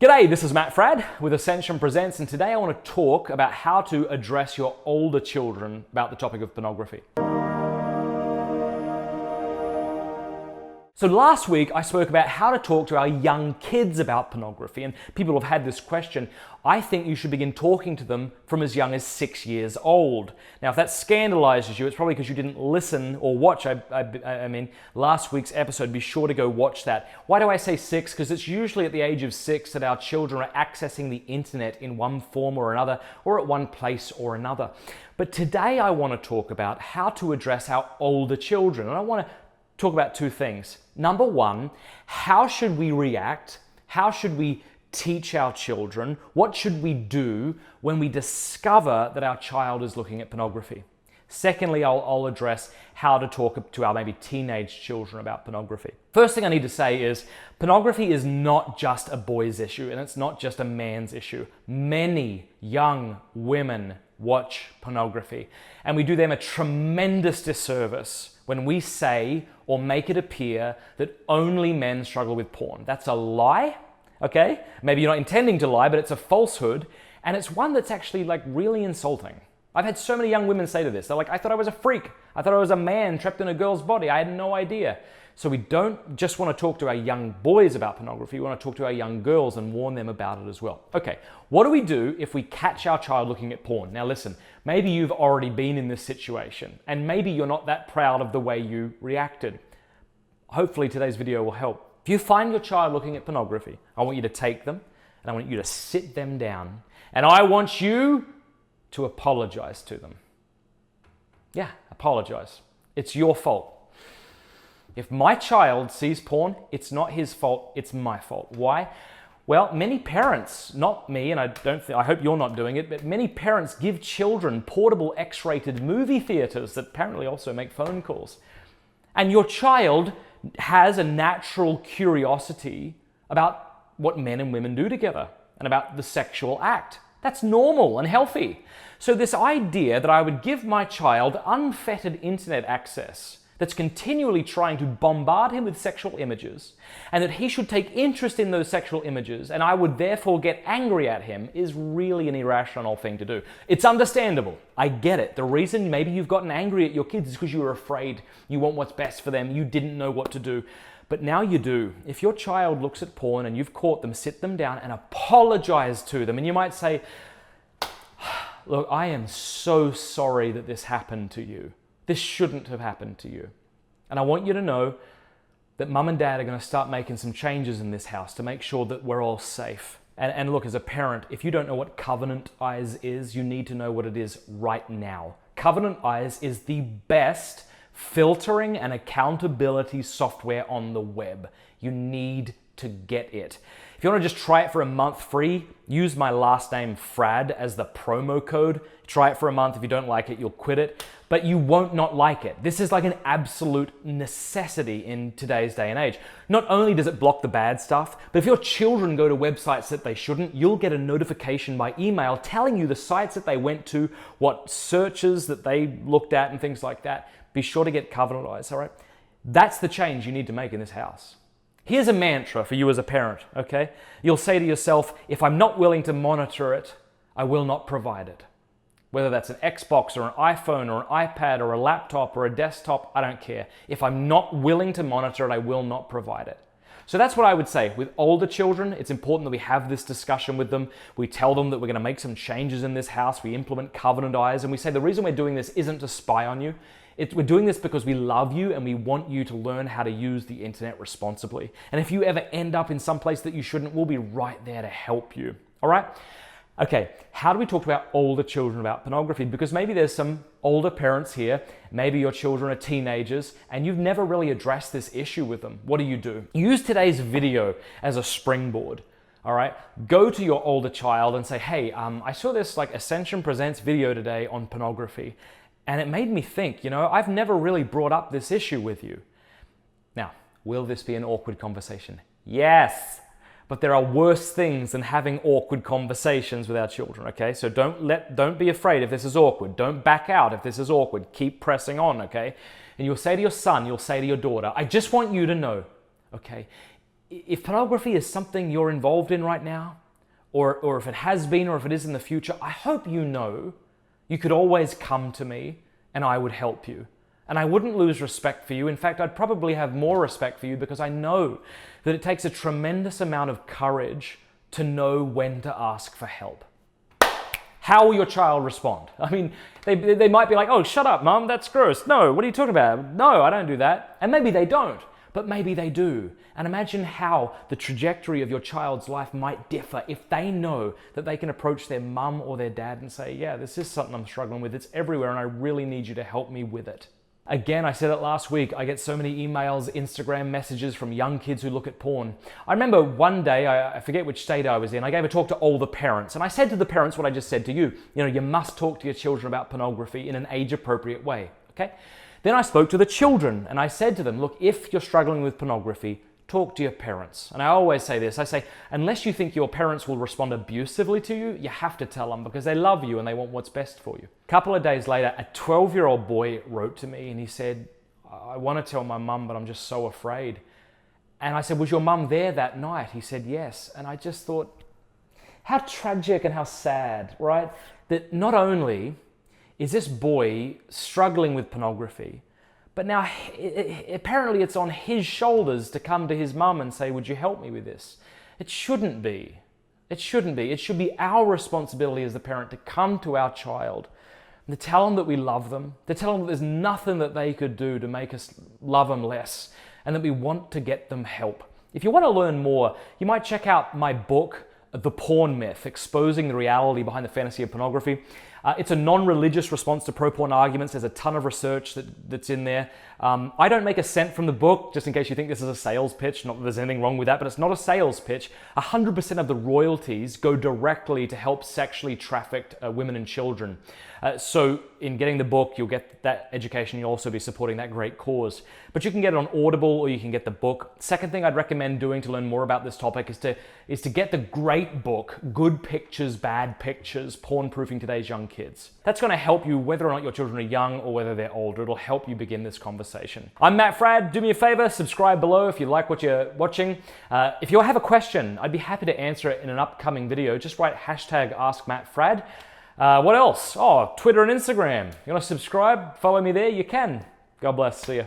G'day, this is Matt Fradd with Ascension Presents, and today I want to talk about how to address your older children about the topic of pornography. So last week I spoke about how to talk to our young kids about pornography, and people have had this question. I think you should begin talking to them from as young as 6 years old. Now, if that scandalizes you, it's probably because you didn't listen or watch, last week's episode. Be sure to go watch that. Why do I say 6? Because it's usually at the age of 6 that our children are accessing the internet in one form or another, or at one place or another. But today I want to talk about how to address our older children, and I want to talk about two things. Number one, how should we react? How should we teach our children? What should we do when we discover that our child is looking at pornography? Secondly, I'll address how to talk to our maybe teenage children about pornography. First thing I need to say is pornography is not just a boy's issue, and it's not just a man's issue. Many young women watch pornography, and we do them a tremendous disservice when we say or make it appear that only men struggle with porn. That's a lie, okay? Maybe you're not intending to lie, but it's a falsehood, and it's one that's actually really insulting. I've had so many young women say to this, they're like, I thought I was a freak. I thought I was a man trapped in a girl's body. I had no idea. So we don't just want to talk to our young boys about pornography, we want to talk to our young girls and warn them about it as well. Okay, what do we do if we catch our child looking at porn? Now listen, maybe you've already been in this situation, and maybe you're not that proud of the way you reacted. Hopefully today's video will help. If you find your child looking at pornography, I want you to take them, and I want you to sit them down, and I want you to apologize to them. Yeah, apologize. It's your fault. If my child sees porn, it's not his fault, it's my fault. Why? Well, many parents, not me, and I hope you're not doing it, but many parents give children portable X-rated movie theaters that apparently also make phone calls. And your child has a natural curiosity about what men and women do together and about the sexual act. That's normal and healthy. So this idea that I would give my child unfettered internet access that's continually trying to bombard him with sexual images, and that he should take interest in those sexual images, and I would therefore get angry at him, is really an irrational thing to do. It's understandable. I get it. The reason maybe you've gotten angry at your kids is because you were afraid. You want what's best for them. You didn't know what to do. But now you do. If your child looks at porn and you've caught them, sit them down and apologize to them. And you might say, look, I am so sorry that this happened to you. This shouldn't have happened to you. And I want you to know that mum and dad are going to start making some changes in this house to make sure that we're all safe. And look, as a parent, if you don't know what Covenant Eyes is, you need to know what it is right now. Covenant Eyes is the best filtering and accountability software on the web. You need to get it. If you want to just try it for a month free, use my last name Fradd as the promo code. Try it for a month. If you don't like it, you'll quit it. But you won't not like it. This is like an absolute necessity in today's day and age. Not only does it block the bad stuff, but if your children go to websites that they shouldn't, you'll get a notification by email telling you the sites that they went to, what searches that they looked at and things like that. Be sure to get Covenant Eyes, all right? That's the change you need to make in this house. Here's a mantra for you as a parent, okay? You'll say to yourself, if I'm not willing to monitor it, I will not provide it. Whether that's an Xbox or an iPhone or an iPad or a laptop or a desktop, I don't care. If I'm not willing to monitor it, I will not provide it. So that's what I would say. With older children, it's important that we have this discussion with them. We tell them that we're going to make some changes in this house. We implement Covenant Eyes, and we say the reason we're doing this isn't to spy on you. We're doing this because we love you and we want you to learn how to use the internet responsibly. And if you ever end up in some place that you shouldn't, we'll be right there to help you. All right? Okay, how do we talk to our older children about pornography? Because maybe there's some older parents here, maybe your children are teenagers, and you've never really addressed this issue with them. What do? Use today's video as a springboard. All right, go to your older child and say, hey, I saw this Ascension Presents video today on pornography, and it made me think, I've never really brought up this issue with you. Now, will this be an awkward conversation? Yes, but there are worse things than having awkward conversations with our children, okay? So don't be afraid if this is awkward. Don't back out if this is awkward. Keep pressing on, okay? And you'll say to your son, you'll say to your daughter, I just want you to know, okay, if pornography is something you're involved in right now, or if it has been, or if it is in the future, I hope you know you could always come to me and I would help you. And I wouldn't lose respect for you. In fact, I'd probably have more respect for you because I know that it takes a tremendous amount of courage to know when to ask for help. How will your child respond? I mean, they might be like, oh, shut up, Mum, that's gross. No, what are you talking about? No, I don't do that. And maybe they don't, but maybe they do. And imagine how the trajectory of your child's life might differ if they know that they can approach their mum or their dad and say, yeah, this is something I'm struggling with. It's everywhere and I really need you to help me with it. Again, I said it last week, I get so many emails, Instagram messages from young kids who look at porn. I remember one day, I forget which state I was in, I gave a talk to all the parents. And I said to the parents what I just said to you. You know, you must talk to your children about pornography in an age-appropriate way, okay? Then I spoke to the children and I said to them, look, if you're struggling with pornography, talk to your parents. And I always say this, I say, unless you think your parents will respond abusively to you, you have to tell them because they love you and they want what's best for you. A couple of days later, a 12-year-old boy wrote to me and he said, I want to tell my mum, but I'm just so afraid. And I said, was your mum there that night? He said, yes. And I just thought, how tragic and how sad, right? That not only is this boy struggling with pornography, but now, apparently it's on his shoulders to come to his mum and say, would you help me with this? It shouldn't be. It shouldn't be. It should be our responsibility as the parent to come to our child, and to tell them that we love them, to tell them that there's nothing that they could do to make us love them less, and that we want to get them help. If you want to learn more, you might check out my book, The Porn Myth, Exposing the Reality Behind the Fantasy of Pornography. It's a non-religious response to pro-porn arguments. There's a ton of research that's in there. I don't make a cent from the book, just in case you think this is a sales pitch. Not that there's anything wrong with that, but it's not a sales pitch. 100% of the royalties go directly to help sexually trafficked women and children. So in getting the book, you'll get that education. You'll also be supporting that great cause. But you can get it on Audible or you can get the book. Second thing I'd recommend doing to learn more about this topic is to get the great book, Good Pictures, Bad Pictures, Porn-Proofing Today's Young Kids. That's going to help you whether or not your children are young or whether they're older. It'll help you begin this conversation. I'm Matt Fradd. Do me a favor, subscribe below if you like what you're watching. If you have a question, I'd be happy to answer it in an upcoming video. Just write #AskMattFradd. What else? Oh, Twitter and Instagram. You want to subscribe? Follow me there? You can. God bless. See ya.